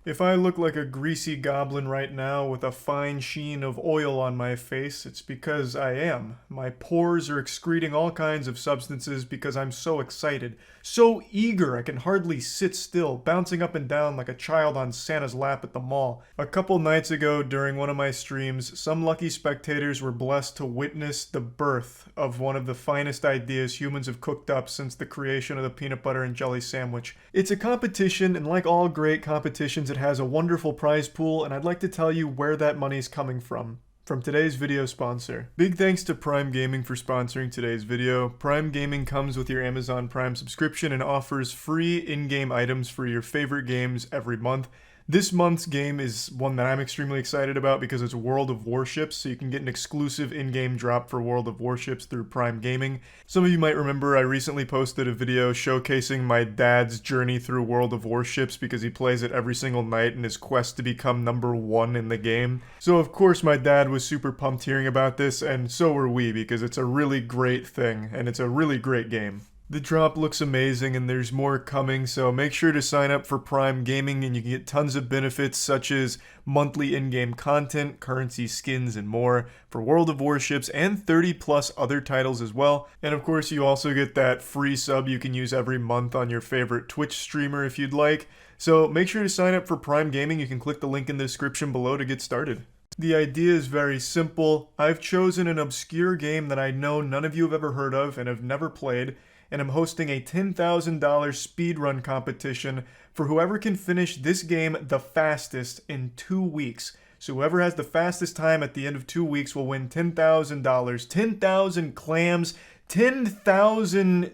If I look like a greasy goblin right now with a fine sheen of oil on my face, it's because I am. My pores are excreting all kinds of substances because I'm so excited. So eager I can hardly sit still, bouncing up and down like a child on Santa's lap at the mall. A couple nights ago during one of my streams, some lucky spectators were blessed to witness the birth of one of the finest ideas humans have cooked up since the creation of the peanut butter and jelly sandwich. It's a competition, and like all great competitions, it has a wonderful prize pool, and I'd like to tell you where that money is coming from today's video sponsor. Big thanks to Prime Gaming for sponsoring today's video. Prime Gaming comes with your Amazon Prime subscription and offers free in-game items for your favorite games every month. This month's game is one that I'm extremely excited about because it's World of Warships, so you can get an exclusive in-game drop for World of Warships through Prime Gaming. Some of you might remember I recently posted a video showcasing my dad's journey through World of Warships because he plays it every single night in his quest to become #1 in the game. So of course my dad was super pumped hearing about this, and so were we because it's a really great thing, and it's a really great game. The drop looks amazing and there's more coming, so make sure to sign up for Prime Gaming and you can get tons of benefits such as monthly in-game content, currency skins, and more for World of Warships and 30 plus other titles as well. And of course you also get that free sub you can use every month on your favorite Twitch streamer if you'd like. So make sure to sign up for Prime Gaming. You can click the link in the description below to get started. The idea is very simple. I've chosen an obscure game that I know none of you have ever heard of and have never played, and I'm hosting a $10,000 speedrun competition for whoever can finish this game the fastest in 2 weeks. So whoever has the fastest time at the end of 2 weeks will win $10,000, 10,000 clams, 10,000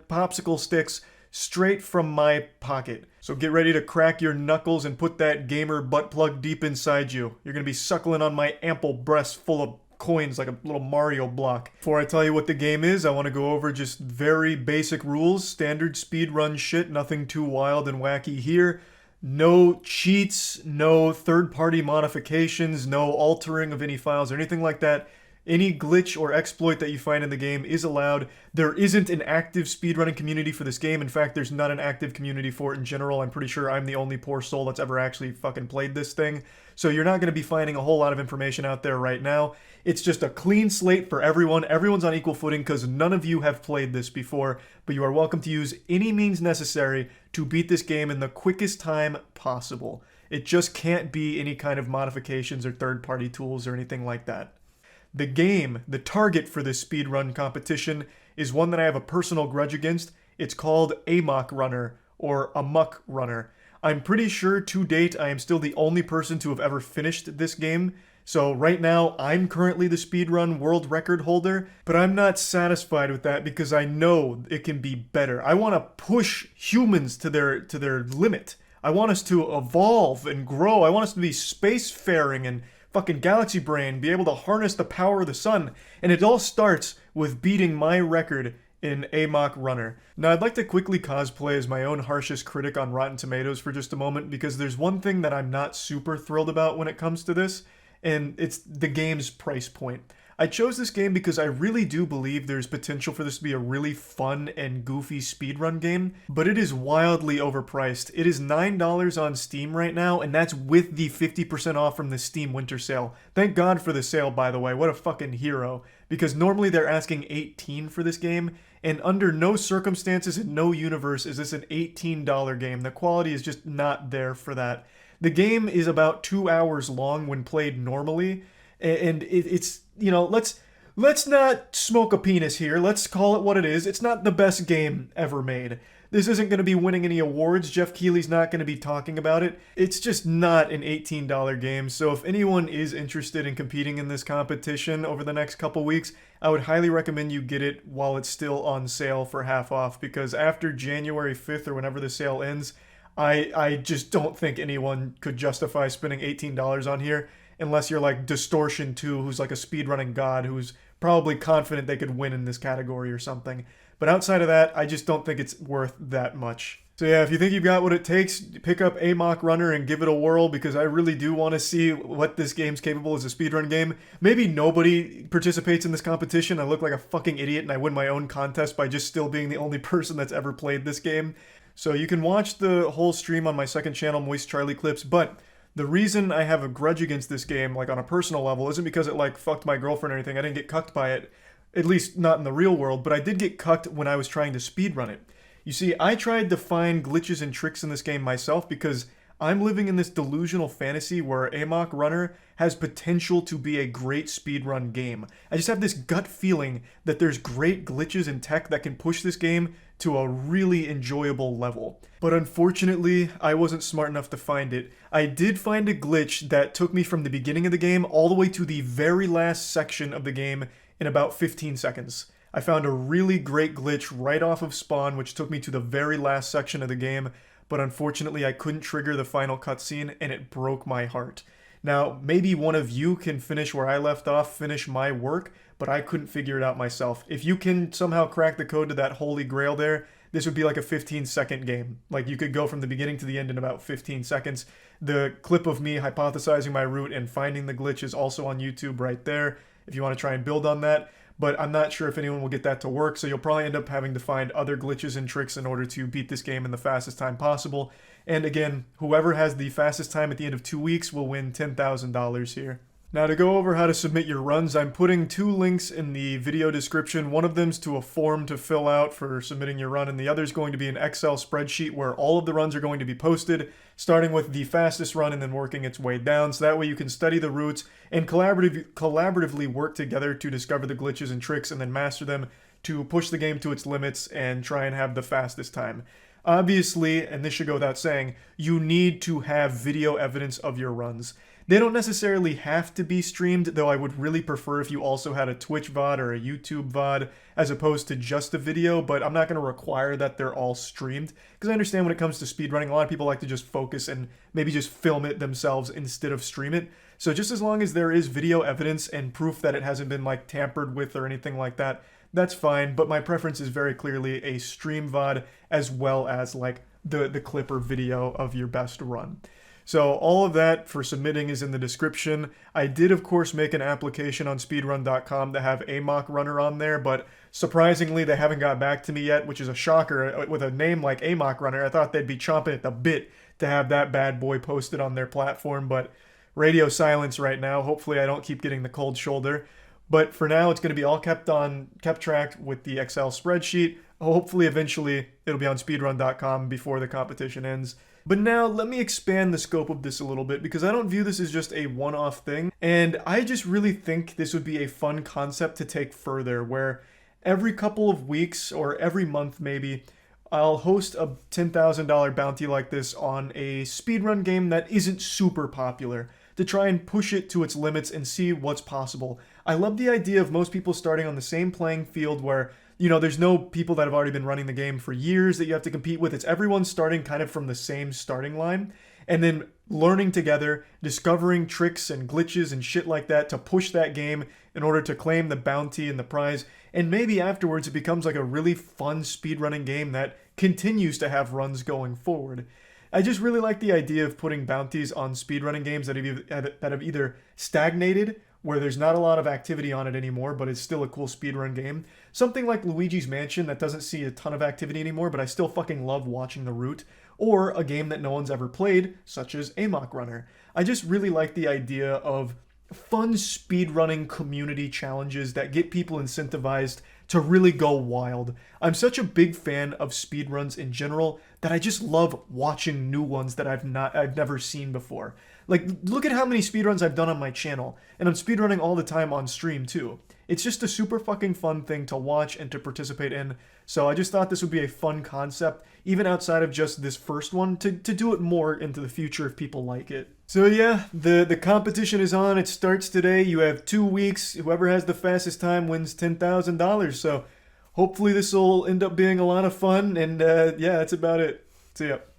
popsicle sticks straight from my pocket. So get ready to crack your knuckles and put that gamer butt plug deep inside you. You're gonna be suckling on my ample breast full of coins like a little Mario block. Before I tell you what the game is, I want to go over just very basic rules, standard speedrun shit, nothing too wild and wacky here. No cheats, no third-party modifications, no altering of any files or anything like that. Any glitch or exploit that you find in the game is allowed. There isn't an active speedrunning community for this game. In fact, there's not an active community for it in general. I'm pretty sure I'm the only poor soul that's ever actually fucking played this thing. So you're not going to be finding a whole lot of information out there right now. It's just a clean slate for everyone. Everyone's on equal footing because none of you have played this before, but you are welcome to use any means necessary to beat this game in the quickest time possible. It just can't be any kind of modifications or third-party tools or anything like that. The game, the target for this speedrun competition, is one that I have a personal grudge against. It's called Amok Runner, or Amok Runner. I'm pretty sure to date I am still the only person to have ever finished this game. So right now, I'm currently the speedrun world record holder, but I'm not satisfied with that because I know it can be better. I want to push humans to their limit. I want us to evolve and grow. I want us to be spacefaring and fucking galaxy brain, be able to harness the power of the sun. And it all starts with beating my record in Amok Runner. Now I'd like to quickly cosplay as my own harshest critic on Rotten Tomatoes for just a moment because there's one thing that I'm not super thrilled about when it comes to this, and it's the game's price point. I chose this game because I really do believe there's potential for this to be a really fun and goofy speedrun game, but it is wildly overpriced. It is $9 on Steam right now, and that's with the 50% off from the Steam Winter Sale. Thank God for the sale, by the way. What a fucking hero. Because normally they're asking $18 for this game, and under no circumstances in no universe is this an $18 game. The quality is just not there for that. The game is about 2 hours long when played normally, and it's, you know, let's not smoke a penis here. Let's call it what it is. It's not the best game ever made. This isn't going to be winning any awards. Jeff Keighley's not going to be talking about it. It's just not an $18 game. So if anyone is interested in competing in this competition over the next couple weeks, I would highly recommend you get it while it's still on sale for half off, because after January 5th or whenever the sale ends, I just don't think anyone could justify spending $18 on here unless you're like Distortion 2, who's like a speedrunning god who's probably confident they could win in this category or something. But outside of that, I just don't think it's worth that much. So yeah, if you think you've got what it takes, pick up Amok Runner and give it a whirl, because I really do want to see what this game's capable as a speedrun game. Maybe nobody participates in this competition. I look like a fucking idiot and I win my own contest by just still being the only person that's ever played this game. So you can watch the whole stream on my second channel, Moist Charlie Clips, but the reason I have a grudge against this game, like on a personal level, isn't because it like fucked my girlfriend or anything. I didn't get cucked by it, at least not in the real world, but I did get cucked when I was trying to speedrun it. You see, I tried to find glitches and tricks in this game myself because I'm living in this delusional fantasy where Amok Runner has potential to be a great speedrun game. I just have this gut feeling that there's great glitches and tech that can push this game to a really enjoyable level. But unfortunately, I wasn't smart enough to find it. I did find a glitch that took me from the beginning of the game all the way to the very last section of the game in about 15 seconds. I found a really great glitch right off of spawn, which took me to the very last section of the game, but unfortunately I couldn't trigger the final cutscene and it broke my heart. Now, maybe one of you can finish where I left off, finish my work, but I couldn't figure it out myself. If you can somehow crack the code to that holy grail there, this would be like a 15-second game. Like, you could go from the beginning to the end in about 15 seconds. The clip of me hypothesizing my route and finding the glitch is also on YouTube right there, if you want to try and build on that. But I'm not sure if anyone will get that to work, so you'll probably end up having to find other glitches and tricks in order to beat this game in the fastest time possible. And again, whoever has the fastest time at the end of 2 weeks will win $10,000 here. Now, to go over how to submit your runs, I'm putting 2 links in the video description. One of them's to a form to fill out for submitting your run, and the other is going to be an Excel spreadsheet where all of the runs are going to be posted, starting with the fastest run and then working its way down. So that way you can study the routes and collaboratively work together to discover the glitches and tricks and then master them to push the game to its limits and try and have the fastest time. Obviously, and this should go without saying, you need to have video evidence of your runs. They don't necessarily have to be streamed, though I would really prefer if you also had a Twitch VOD or a YouTube VOD as opposed to just a video, but I'm not going to require that they're all streamed, because I understand when it comes to speedrunning, a lot of people like to just focus and maybe just film it themselves instead of stream it. So just as long as there is video evidence and proof that it hasn't been like tampered with or anything like that, that's fine, but my preference is very clearly a stream VOD as well as like the clip or video of your best run. So all of that for submitting is in the description. I did, of course, make an application on speedrun.com to have Amok Runner on there, but surprisingly, they haven't got back to me yet, which is a shocker. With a name like Amok Runner, I thought they'd be chomping at the bit to have that bad boy posted on their platform, but radio silence right now. Hopefully I don't keep getting the cold shoulder. But for now, it's going to be all kept tracked with the Excel spreadsheet. Hopefully, eventually, it'll be on speedrun.com before the competition ends. But now, let me expand the scope of this a little bit, because I don't view this as just a one-off thing, and I just really think this would be a fun concept to take further, where every couple of weeks, or every month maybe, I'll host a $10,000 bounty like this on a speedrun game that isn't super popular, to try and push it to its limits and see what's possible. I love the idea of most people starting on the same playing field where, you know, there's no people that have already been running the game for years that you have to compete with. It's everyone starting kind of from the same starting line and then learning together, discovering tricks and glitches and shit like that to push that game in order to claim the bounty and the prize. And maybe afterwards it becomes like a really fun speedrunning game that continues to have runs going forward. I just really like the idea of putting bounties on speedrunning games that have either stagnated, where there's not a lot of activity on it anymore, but it's still a cool speedrun game. Something like Luigi's Mansion that doesn't see a ton of activity anymore, but I still fucking love watching the route. Or a game that no one's ever played, such as Amok Runner. I just really like the idea of fun speedrunning community challenges that get people incentivized to really go wild. I'm such a big fan of speedruns in general that I just love watching new ones that I've never seen before. Like, look at how many speedruns I've done on my channel, and I'm speedrunning all the time on stream too. It's just a super fucking fun thing to watch and to participate in, so I just thought this would be a fun concept, even outside of just this first one, to do it more into the future if people like it. So yeah, the competition is on. It starts today. You have 2 weeks. Whoever has the fastest time wins $10,000, so hopefully this will end up being a lot of fun, and yeah, that's about it. See ya.